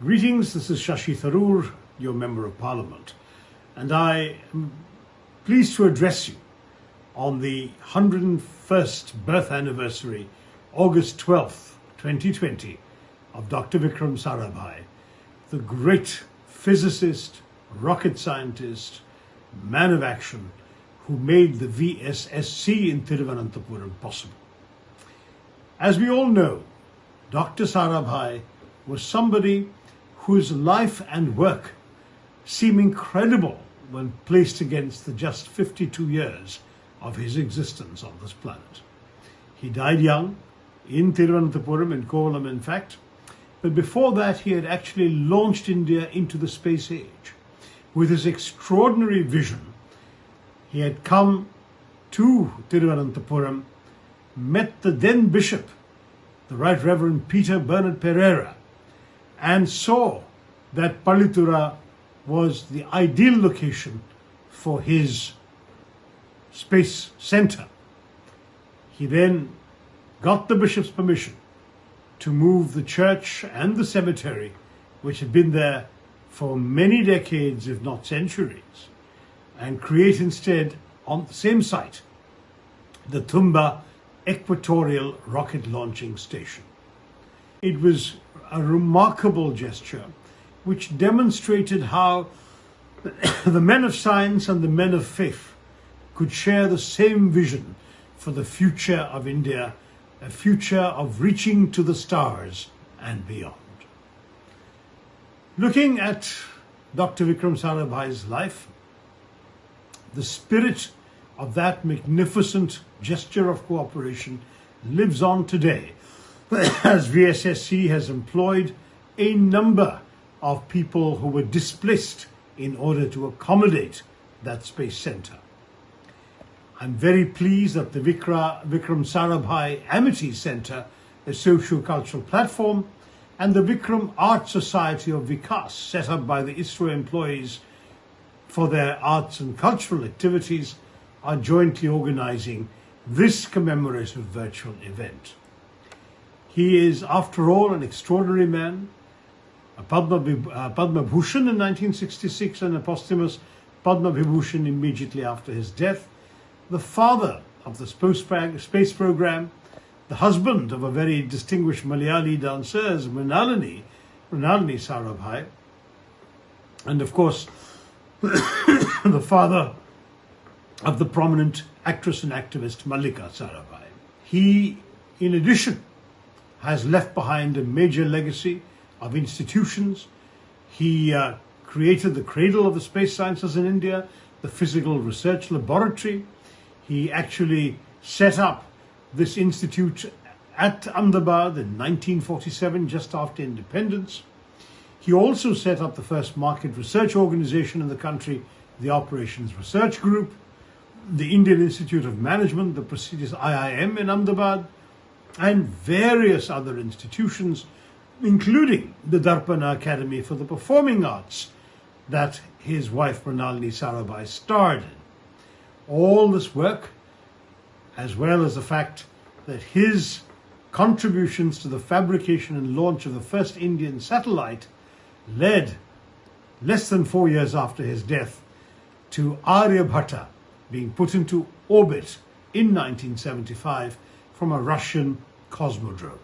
Greetings, this is Shashi Tharoor, your Member of Parliament, and I am pleased to address you on the 101st birth anniversary, August 12th, 2020, of Dr. Vikram Sarabhai, the great physicist, rocket scientist, man of action who made the VSSC in Thiruvananthapuram possible. As we all know, Dr. Sarabhai was somebody whose life and work seem incredible when placed against the just 52 years of his existence on this planet. He died young, in Thiruvananthapuram, in Kovalam in fact, but before that he had actually launched India into the space age. With his extraordinary vision, he had come to Thiruvananthapuram, met the then Bishop, the Right Reverend Peter Bernard Pereira, and saw that Pallitura was the ideal location for his space center. He then got the bishop's permission to move the church and the cemetery, which had been there for many decades, if not centuries, and create instead on the same site the Tumba Equatorial Rocket Launching Station. It was a remarkable gesture which demonstrated how the men of science and the men of faith could share the same vision for the future of India, a future of reaching to the stars and beyond. Looking at Dr. Vikram Sarabhai's life, the spirit of that magnificent gesture of cooperation lives on today, as VSSC has employed a number of people who were displaced in order to accommodate that space center. I'm very pleased that the Vikram Sarabhai Amity Center, a socio-cultural platform, and the Vikram Art Society of Vikas, set up by the ISRO employees for their arts and cultural activities, are jointly organizing this commemorative virtual event. He is, after all, an extraordinary man, a Padma Bhushan in 1966 and a posthumous Padma Vibhushan immediately after his death, the father of the space program, the husband of a very distinguished Malayali dancer, Mrinalini Sarabhai, and of course, the father of the prominent actress and activist Mallika Sarabhai. He, in addition, has left behind a major legacy of institutions. He created the cradle of the space sciences in India, the Physical Research Laboratory. He actually set up this institute at Ahmedabad in 1947, just after independence. He also set up the first market research organization in the country, the Operations Research Group, the Indian Institute of Management, the prestigious IIM in Ahmedabad, and various other institutions, including the Darpana Academy for the Performing Arts that his wife Mrinalini Sarabhai starred in. All this work, as well as the fact that his contributions to the fabrication and launch of the first Indian satellite led, less than 4 years after his death, to Aryabhata being put into orbit in 1975 from a Russian cosmodrome.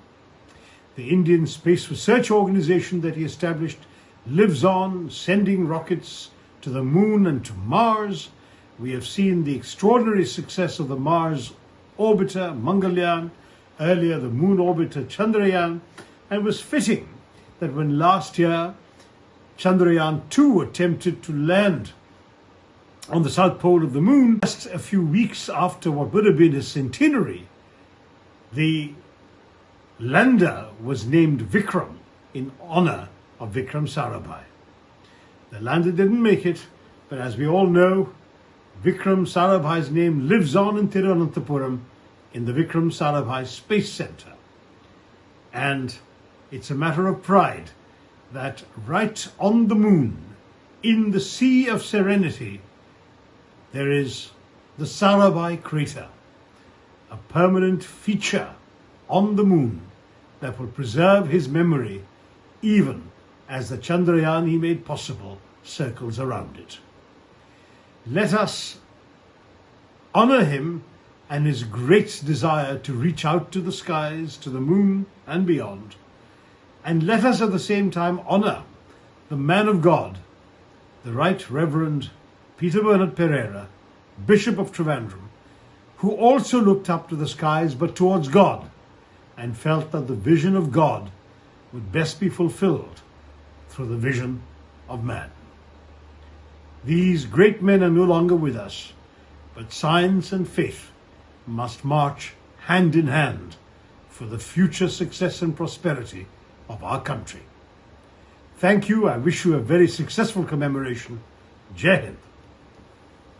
The Indian Space Research Organization that he established lives on, sending rockets to the moon and to Mars. We have seen the extraordinary success of the Mars orbiter, Mangalyaan, earlier the moon orbiter, Chandrayaan, and it was fitting that when last year Chandrayaan-2 attempted to land on the south pole of the moon, just a few weeks after what would have been his centenary, the lander was named Vikram in honor of Vikram Sarabhai. The lander didn't make it, but as we all know, Vikram Sarabhai's name lives on in Thiruvananthapuram in the Vikram Sarabhai Space Center. And it's a matter of pride that right on the moon, in the Sea of Serenity, there is the Sarabhai crater, a permanent feature on the moon that will preserve his memory even as the Chandrayaan he made possible circles around it. Let us honor him and his great desire to reach out to the skies, to the moon and beyond. And let us at the same time honor the man of God, the Right Reverend Peter Bernard Pereira, Bishop of Trivandrum, who also looked up to the skies but towards God and felt that the vision of God would best be fulfilled through the vision of man. These great men are no longer with us, but science and faith must march hand in hand for the future success and prosperity of our country. Thank you. I wish you a very successful commemoration. Jai Hind.